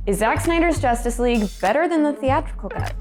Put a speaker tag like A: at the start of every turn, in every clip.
A: Is Zack Snyder's Justice League better than the theatrical cut?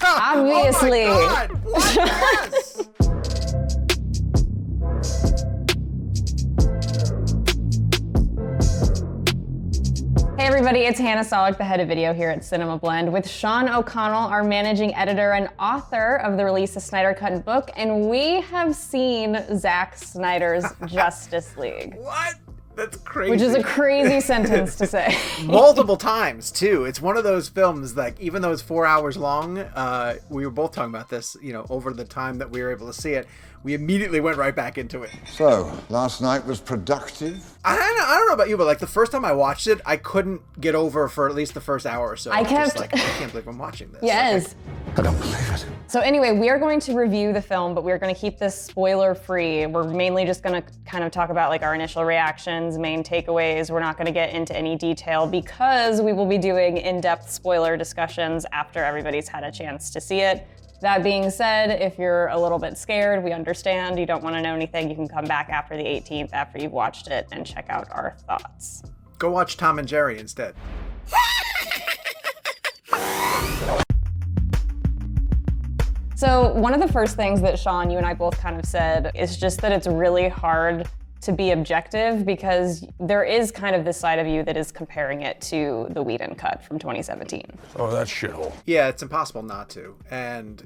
A: Obviously.
B: Oh my God. What? Yes.
A: Hey everybody, it's Hannah Saulic, the head of video here at CinemaBlend, with Sean O'Connell, our managing editor and author of the release of Snyder Cut book, and we have seen Zack Snyder's Justice League.
B: What? That's crazy.
A: Which is a crazy sentence to say.
B: Multiple times, too. It's one of those films, like, even though it's 4 hours long, we were both talking about this, over the time that we were able to see it. We immediately went right back into it.
C: So, last night was productive?
B: I don't know about you, but like the first time I watched it, I couldn't get over for at least the first hour or so.
A: I
B: can't believe I'm watching this.
A: Yes.
C: I don't believe it.
A: So anyway, we are going to review the film, but we're going to keep this spoiler free. We're mainly just going to kind of talk about like our initial reactions, main takeaways. We're not going to get into any detail because we will be doing in-depth spoiler discussions after everybody's had a chance to see it. That being said, if you're a little bit scared, we understand. You don't want to know anything. You can come back after the 18th, after you've watched it, and check out our thoughts.
B: Go watch Tom and Jerry instead.
A: So one of the first things that Sean, you and I both kind of said is just that it's really hard to be objective because there is kind of this side of you that is comparing it to the Whedon cut from 2017.
C: Oh, that shithole.
B: Yeah, it's impossible not to. And,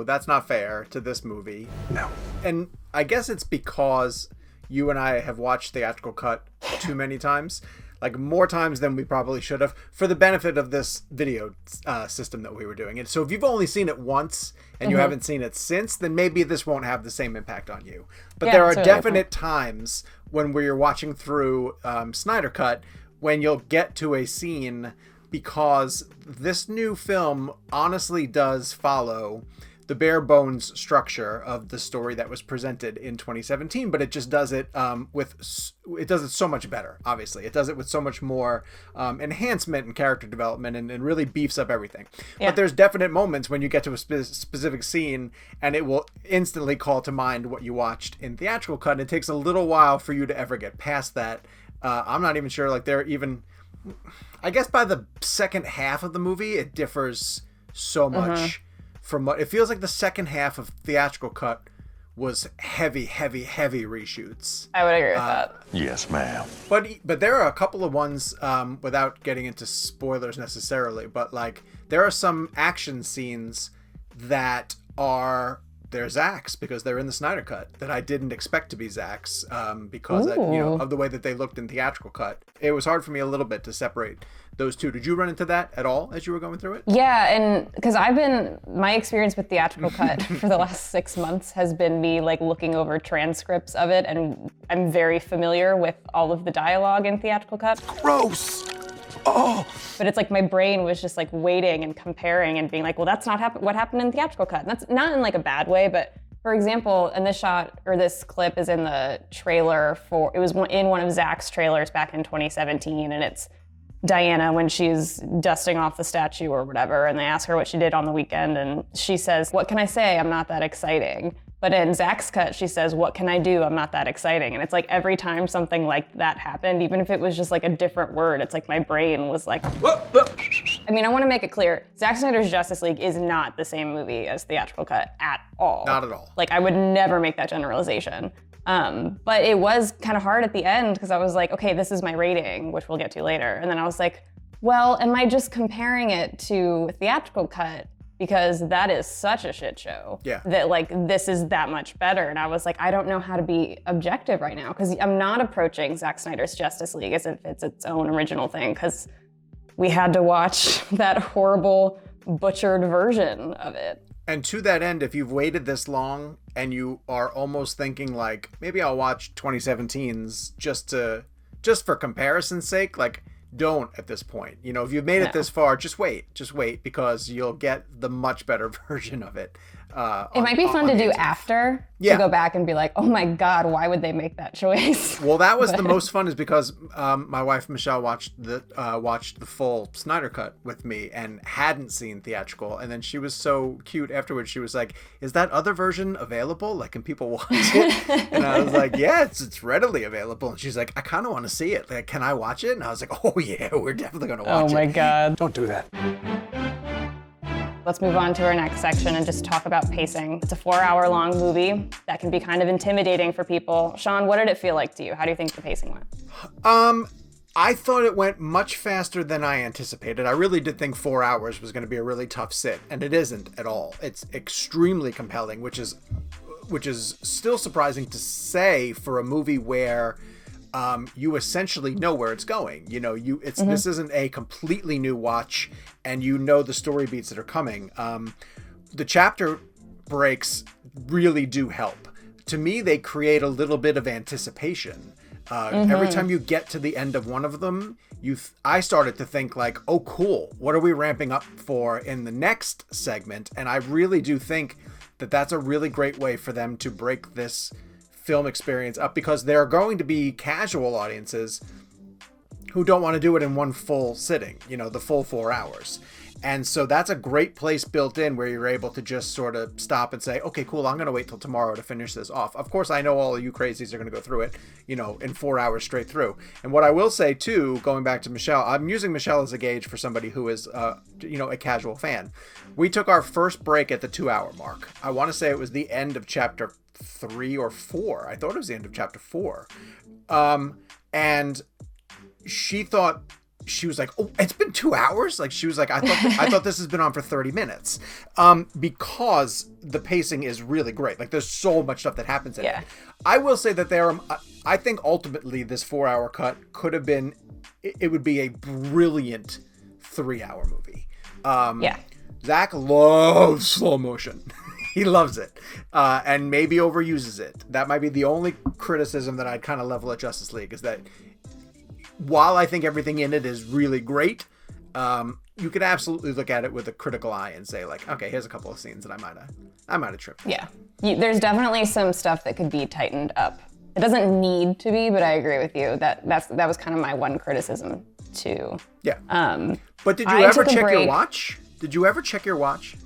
B: that's not fair to this movie.
C: No.
B: And I guess it's because you and I have watched Theatrical Cut too many times. Like more times than we probably should have, for the benefit of this video system that we were doing. And so if you've only seen it once and you haven't seen it since, then maybe this won't have the same impact on you. But there are definite times when we're watching through Snyder Cut when you'll get to a scene, because this new film honestly does follow the bare bones structure of the story that was presented in 2017, but it just does it it does it so much better. Obviously, it does it with so much more enhancement and character development, and really beefs up everything. Yeah. But there's definite moments when you get to a specific scene, and it will instantly call to mind what you watched in Theatrical Cut. And it takes a little while for you to ever get past that. I'm not even sure. Like they're even, I guess by the second half of the movie, it differs so much. From what it feels like, the second half of Theatrical Cut was heavy reshoots.
A: I would agree with that.
C: Yes, ma'am.
B: But there are a couple of ones, without getting into spoilers necessarily, but like there are some action scenes that they're Zack's because they're in the Snyder Cut that I didn't expect to be Zack's because of the way that they looked in Theatrical Cut. It was hard for me a little bit to separate those two. Did you run into that at all as you were going through it?
A: Yeah, and because my experience with Theatrical Cut for the last 6 months has been me like looking over transcripts of it, and I'm very familiar with all of the dialogue in Theatrical Cut.
C: Gross! Oh!
A: But it's like my brain was just like waiting and comparing and being like, well, that's not what happened in Theatrical Cut. And that's not in like a bad way, but for example, and this clip is in the trailer it was in one of Zack's trailers back in 2017, and it's Diana when she's dusting off the statue or whatever, and they ask her what she did on the weekend, and she says, "What can I say? I'm not that exciting." But in Zack's cut, she says, "What can I do? I'm not that exciting." And it's like every time something like that happened, even if it was just like a different word, it's like my brain was like, I mean, I want to make it clear, Zack Snyder's Justice League is not the same movie as Theatrical Cut at all.
B: Not at all.
A: Like I would never make that generalization. But it was kind of hard at the end because I was like, okay, this is my rating, which we'll get to later. And then I was like, well, am I just comparing it to Theatrical Cut? Because that is such a shit show.
B: Yeah.
A: That like, this is that much better. And I was like, I don't know how to be objective right now because I'm not approaching Zack Snyder's Justice League as if it's its own original thing, because we had to watch that horrible butchered version of it.
B: And to that end, if you've waited this long and you are almost thinking like, maybe I'll watch 2017's just for comparison's sake, like don't at this point. If you've made it this far, just wait because you'll get the much better version of it.
A: It might be fun to do after, to go back and be like, oh my God, why would they make that choice?
B: Well, that was the most fun, is because my wife Michelle watched the full Snyder Cut with me and hadn't seen theatrical, and then she was so cute afterwards. She was like, "Is that other version available? Like, can people watch it?" And I was like, "Yeah, it's readily available." And she's like, "I kind of want to see it. Like, can I watch it?" And I was like, "Oh yeah, we're definitely gonna watch it."
A: Oh my God.
C: Don't do that.
A: Let's move on to our next section and just talk about pacing. It's a 4-hour-long movie that can be kind of intimidating for people. Sean, what did it feel like to you? How do you think the pacing went?
B: I thought it went much faster than I anticipated. I really did think 4 hours was going to be a really tough sit, and it isn't at all. It's extremely compelling, which is still surprising to say for a movie where you essentially know where it's going. You know, this isn't a completely new watch, and you know the story beats that are coming. The chapter breaks really do help. To me, they create a little bit of anticipation. Every time you get to the end of one of them, I started to think like, oh, cool. What are we ramping up for in the next segment? And I really do think that that's a really great way for them to break this film experience up, because there are going to be casual audiences who don't want to do it in one full sitting, you know, the full 4 hours. And so that's a great place built in where you're able to just sort of stop and say, okay, cool, I'm going to wait till tomorrow to finish this off. Of course, I know all of you crazies are going to go through it, you know, in 4 hours straight through. And what I will say too, going back to Michelle, I'm using Michelle as a gauge for somebody who is, you know, a casual fan. We took our first break at the 2-hour mark. I want to say it was the end of chapter 3 or 4. I thought it was the end of chapter 4. And she was like, oh, it's been 2 hours. Like, she was like, I thought this has been on for 30 minutes. Because the pacing is really great. Like, there's so much stuff that happens in it. I will say that I think ultimately this 4-hour cut could have been, it would be a brilliant 3-hour movie. Zack loves slow motion. He loves it, and maybe overuses it. That might be the only criticism that I'd kind of level at Justice League, is that while I think everything in it is really great, you could absolutely look at it with a critical eye and say, like, okay, here's a couple of scenes that I might have tripped.
A: Yeah, there's definitely some stuff that could be tightened up. It doesn't need to be, but I agree with you that was kind of my one criticism too.
B: Yeah. But did you ever check your watch? Did you ever check your watch?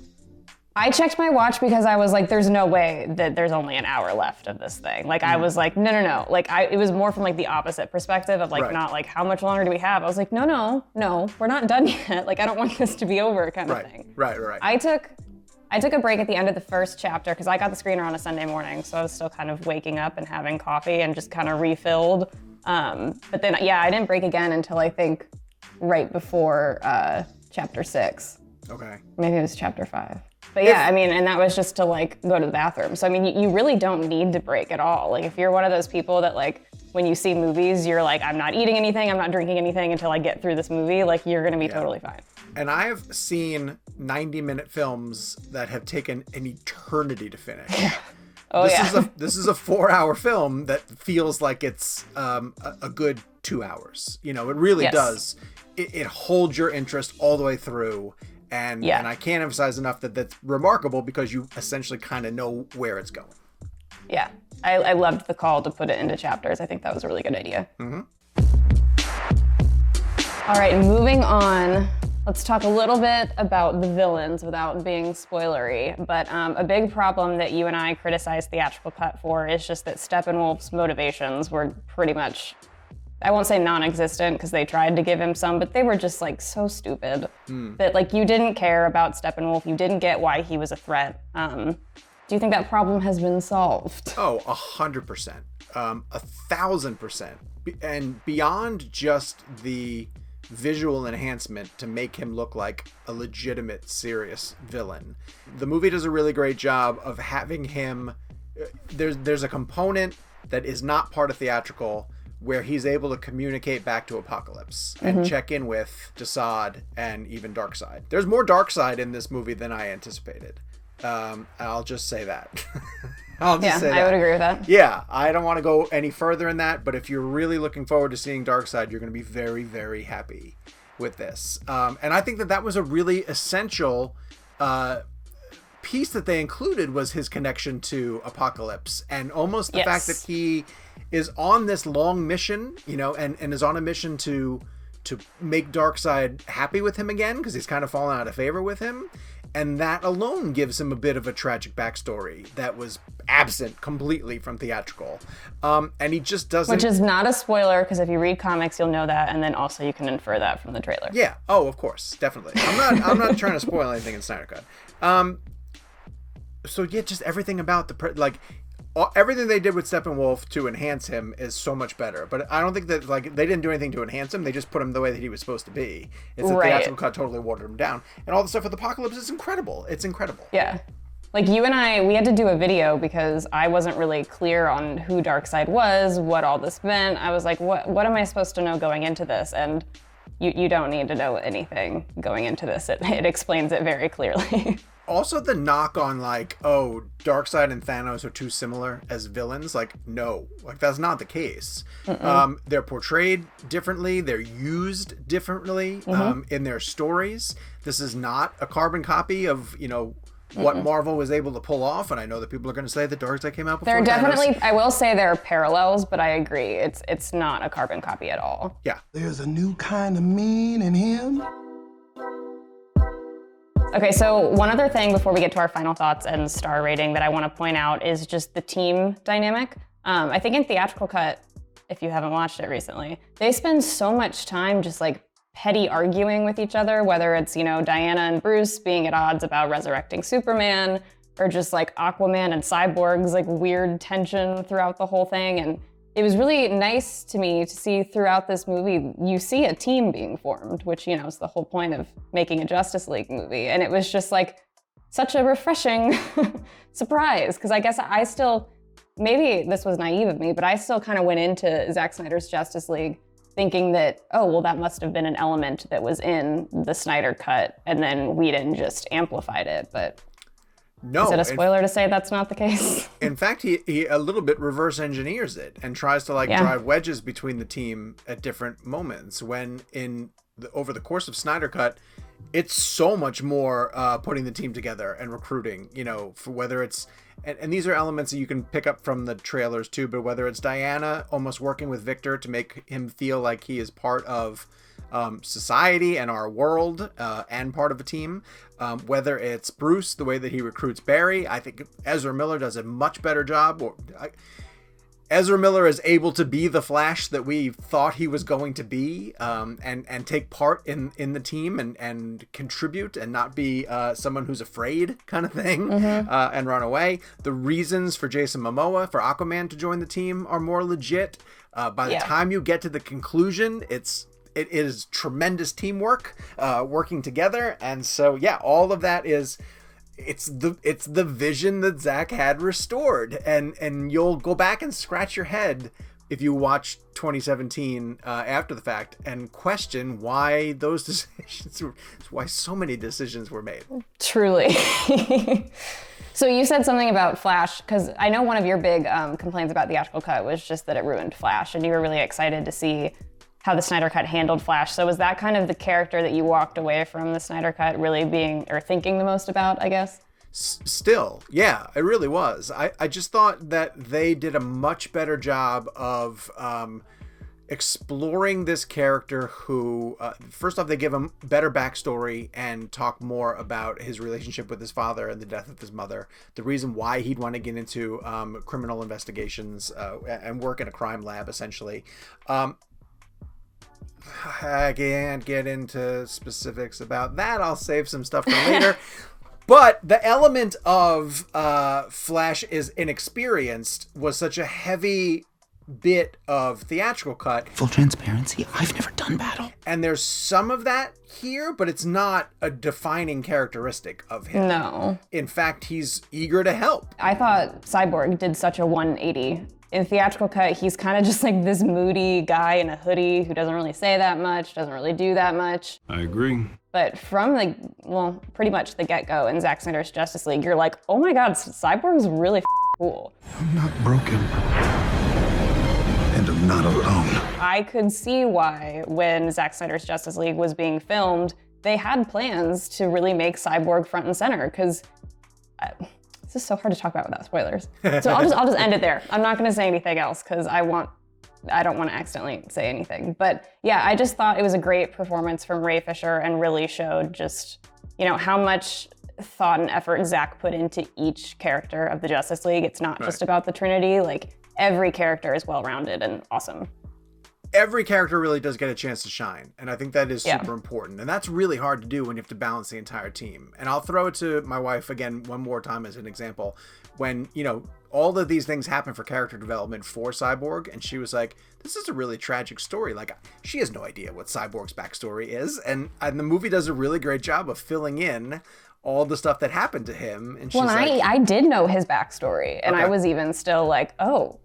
A: I checked my watch because I was like, there's no way that there's only an hour left of this thing. Like, I was like, no. Like, it was more from like the opposite perspective of like, not like, how much longer do we have? I was like, no, we're not done yet. Like, I don't want this to be over kind of thing. Right. I took a break at the end of the first chapter because I got the screener on a Sunday morning. So I was still kind of waking up and having coffee and just kind of refilled. But then, I didn't break again until I think right before chapter 6.
B: Okay.
A: Maybe it was chapter 5. But yeah, I mean, and that was just to like go to the bathroom. So I mean, you really don't need to break at all. Like, if you're one of those people that like, when you see movies, you're like, I'm not eating anything, I'm not drinking anything until I get through this movie, like, you're gonna be totally fine.
B: And I have seen 90-minute films that have taken an eternity to finish. This is a 4-hour film that feels like it's a good 2 hours. You know, it really does. It holds your interest all the way through. And I can't emphasize enough that that's remarkable, because you essentially kind of know where it's going.
A: Yeah, I loved the call to put it into chapters. I think that was a really good idea. All right, moving on. Let's talk a little bit about the villains without being spoilery. But a big problem that you and I criticized Theatrical Cut for is just that Steppenwolf's motivations were pretty much, I won't say non-existent because they tried to give him some, but they were just like so stupid that like you didn't care about Steppenwolf. You didn't get why he was a threat. Do you think that problem has been solved?
B: Oh, 100%, 1,000%. And beyond just the visual enhancement to make him look like a legitimate, serious villain, the movie does a really great job of having him, there's a component that is not part of theatrical where he's able to communicate back to Apocalypse and check in with Desaad and even Darkseid. There's more Darkseid in this movie than I anticipated. I'll just say that. I would
A: agree with that.
B: Yeah, I don't want to go any further in that, but if you're really looking forward to seeing Darkseid, you're going to be very, very happy with this. And I think that was a really essential piece that they included was his connection to Apocalypse, and almost the fact that he is on this long mission, you know, and is on a mission to make Darkseid happy with him again, because he's kind of fallen out of favor with him. And that alone gives him a bit of a tragic backstory that was absent completely from Theatrical. And he just doesn't...
A: Which is not a spoiler, because if you read comics, you'll know that, and then also you can infer that from the trailer.
B: Yeah. Oh, of course. Definitely. I'm not trying to spoil anything in Snyder Cut. So yeah, just everything about everything they did with Steppenwolf to enhance him is so much better. But I don't think that they didn't do anything to enhance him. They just put him the way that he was supposed to be. It's the Theatrical Cut totally watered him down. And all the stuff with Apocalypse is incredible. It's incredible.
A: Yeah. Like you and I, we had to do a video because I wasn't really clear on who Darkseid was, what all this meant. I was like, what am I supposed to know going into this? And you don't need to know anything going into this. It explains it very clearly.
B: Also, the knock on Darkseid and Thanos are too similar as villains. No, that's not the case. They're portrayed differently. They're used differently in their stories. This is not a carbon copy of, what Marvel was able to pull off. And I know that people are going to say that Darkseid came out before
A: There are definitely,
B: Thanos.
A: I will say there are parallels, but I agree. It's not a carbon copy at all.
B: Yeah.
C: There's a new kind of mean in him.
A: Okay, so one other thing before we get to our final thoughts and star rating that I want to point out is just the team dynamic. I think in Theatrical Cut, if you haven't watched it recently, they spend so much time just petty arguing with each other, whether it's, Diana and Bruce being at odds about resurrecting Superman, or just Aquaman and Cyborg's weird tension throughout the whole thing. And it was really nice to me to see throughout this movie, you see a team being formed, which, is the whole point of making a Justice League movie. And it was just such a refreshing surprise. Because I guess I still, maybe this was naive of me, but I still kind of went into Zack Snyder's Justice League thinking that, oh, well, that must have been an element that was in the Snyder Cut, and then Whedon just amplified it. But
B: no,
A: is it a spoiler to say that's not the case?
B: In fact, he a little bit reverse engineers it and tries to drive wedges between the team at different moments, when over the course of Snyder Cut, it's so much more putting the team together and recruiting, for whether it's, and these are elements that you can pick up from the trailers too, but whether it's Diana almost working with Victor to make him feel like he is part of society and our world and part of a team, whether it's Bruce, the way that he recruits Barry. I think Ezra Miller does a much better job. Ezra Miller is able to be the Flash that we thought he was going to be, and take part in the team and contribute and not be someone who's afraid kind of thing, and run away. The reasons for Jason Momoa, for Aquaman to join the team are more legit. By the time you get to the conclusion, it is tremendous teamwork, working together. And so, yeah, all of that is... It's the vision that Zack had restored, and you'll go back and scratch your head if you watch 2017 after the fact and question why those decisions, why so many decisions were made. Truly.
A: So you said something about Flash, because I know one of your big complaints about Theatrical Cut was just that it ruined Flash, and you were really excited to see how the Snyder Cut handled Flash. So was that kind of the character that you walked away from the Snyder Cut really being, or thinking the most about, I guess?
B: Still, yeah, it really was. I just thought that they did a much better job of exploring this character who, first off, they give him better backstory and talk more about his relationship with his father and the death of his mother, the reason why he'd want to get into criminal investigations and work in a crime lab, essentially. I can't get into specifics about that. I'll save some stuff for later. But the element of Flash is inexperienced was such a heavy bit of Theatrical Cut.
D: Full transparency, I've never done battle.
B: And there's some of that here, but it's not a defining characteristic of him.
A: No.
B: In fact, he's eager to help.
A: I thought Cyborg did such a 180. In Theatrical Cut, he's kind of just this moody guy in a hoodie who doesn't really say that much, doesn't really do that much.
C: I agree.
A: But from pretty much the get-go in Zack Snyder's Justice League, you're like, oh my God, Cyborg's really cool.
C: I'm not broken. And I'm not alone.
A: I could see why when Zack Snyder's Justice League was being filmed, they had plans to really make Cyborg front and center, because This is so hard to talk about without spoilers. So I'll just end it there. I'm not going to say anything else because I don't want to accidentally say anything. But yeah, I just thought it was a great performance from Ray Fisher and really showed just, how much thought and effort Zack put into each character of the Justice League. It's not just about the Trinity. Like, every character is well-rounded and awesome.
B: Every character really does get a chance to shine, and I think that is super important. And that's really hard to do when you have to balance the entire team. And I'll throw it to my wife again one more time as an example. When, all of these things happen for character development for Cyborg, and she was like, this is a really tragic story. Like, she has no idea what Cyborg's backstory is, and the movie does a really great job of filling in all the stuff that happened to him. And she's
A: I did know his backstory, and I was even still like, oh.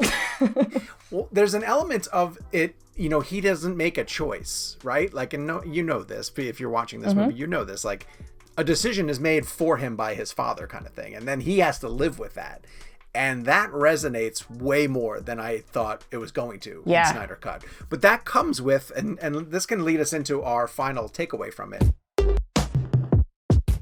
B: Well, there's an element of it, he doesn't make a choice, right? Like, and this, if you're watching this movie, this, like, a decision is made for him by his father kind of thing. And then he has to live with that. And that resonates way more than I thought it was going to in Snyder Cut. But that comes with, and this can lead us into our final takeaway from it.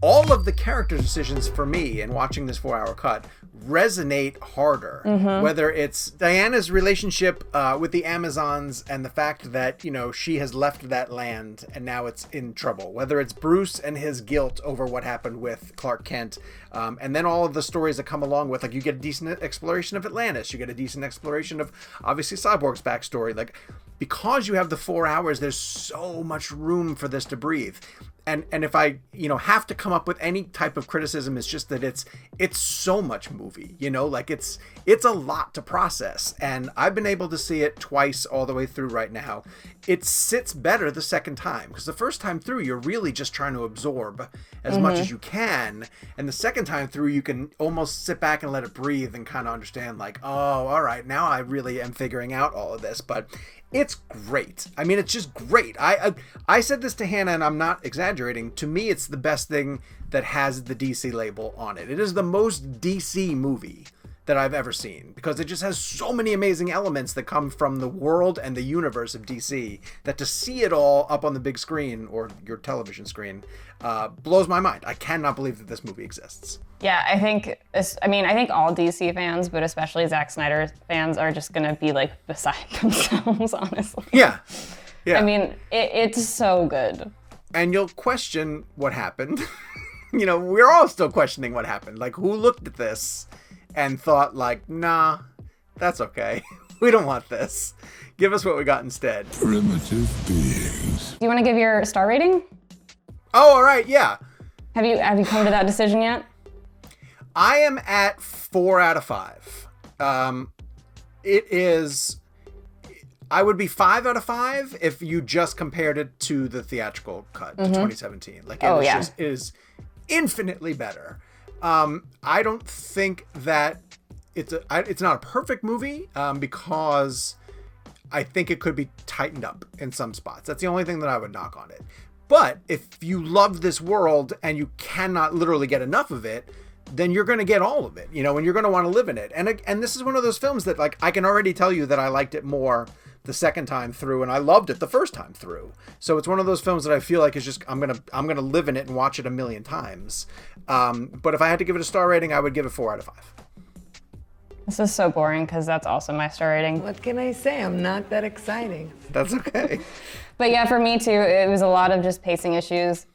B: All of the character decisions for me in watching this 4-hour cut resonate harder. Whether it's Diana's relationship with the Amazons and the fact that, she has left that land and now it's in trouble. Whether it's Bruce and his guilt over what happened with Clark Kent. And then all of the stories that come along with, like, you get a decent exploration of Atlantis. You get a decent exploration of, obviously, Cyborg's backstory. Like, because you have the 4 hours, there's so much room for this to breathe. And if I, have to come up with any type of criticism, it's just that it's so much movie, like it's a lot to process. And I've been able to see it twice all the way through right now. It sits better the second time, because the first time through, you're really just trying to absorb as much as you can. And the second time through, you can almost sit back and let it breathe and kind of understand, like, oh, all right, now I really am figuring out all of this. But it's great. I mean, it's just great. I said this to Hannah, and I'm not exaggerating. To me, it's the best thing that has the DC label on it. It is the most DC movie that I've ever seen, because it just has so many amazing elements that come from the world and the universe of DC, that to see it all up on the big screen or your television screen blows my mind. I cannot believe that this movie exists.
A: Yeah, I think all DC fans, but especially Zack Snyder fans, are just gonna be like beside themselves, honestly.
B: Yeah.
A: I mean, it's so good.
B: And you'll question what happened. We're all still questioning what happened. Like, who looked at this and thought, like, nah, that's okay. We don't want this. Give us what we got instead.
C: Primitive beings.
A: Do you want to give your star rating?
B: Oh, all right, yeah.
A: Have you come to that decision yet?
B: I am at 4 out of 5. It is, I would be 5 out of 5 if you just compared it to the theatrical cut to 2017. Like, it is infinitely better. I don't think that it's not a perfect movie, because I think it could be tightened up in some spots. That's the only thing that I would knock on it. But if you love this world and you cannot literally get enough of it, then you're going to get all of it, and you're going to want to live in it. And this is one of those films that, like, I can already tell you that I liked it more the second time through, and I loved it the first time through. So it's one of those films that I feel like is just, I'm gonna live in it and watch it a million times. But if I had to give it a star rating, I would give it 4 out of 5.
A: This is so boring, because that's also my star rating.
E: What can I say? I'm not that exciting.
B: That's okay.
A: But yeah, for me too, it was a lot of just pacing issues.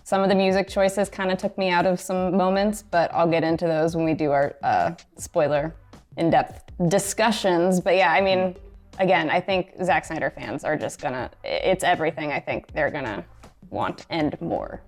A: Some of the music choices kind of took me out of some moments, but I'll get into those when we do our spoiler in-depth discussions. But yeah, I mean, again, I think Zack Snyder fans are just it's everything I think they're gonna want and more.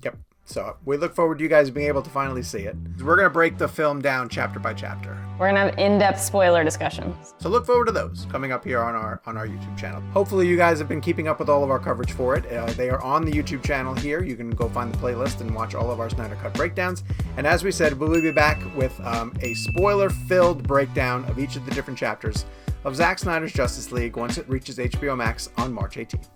B: Yep. So we look forward to you guys being able to finally see it. We're going to break the film down chapter by chapter.
A: We're going to have in-depth spoiler discussions.
B: So look forward to those coming up here on our YouTube channel. Hopefully you guys have been keeping up with all of our coverage for it. They are on the YouTube channel here. You can go find the playlist and watch all of our Snyder Cut breakdowns. And as we said, we'll be back with a spoiler-filled breakdown of each of the different chapters of Zack Snyder's Justice League once it reaches HBO Max on March 18th.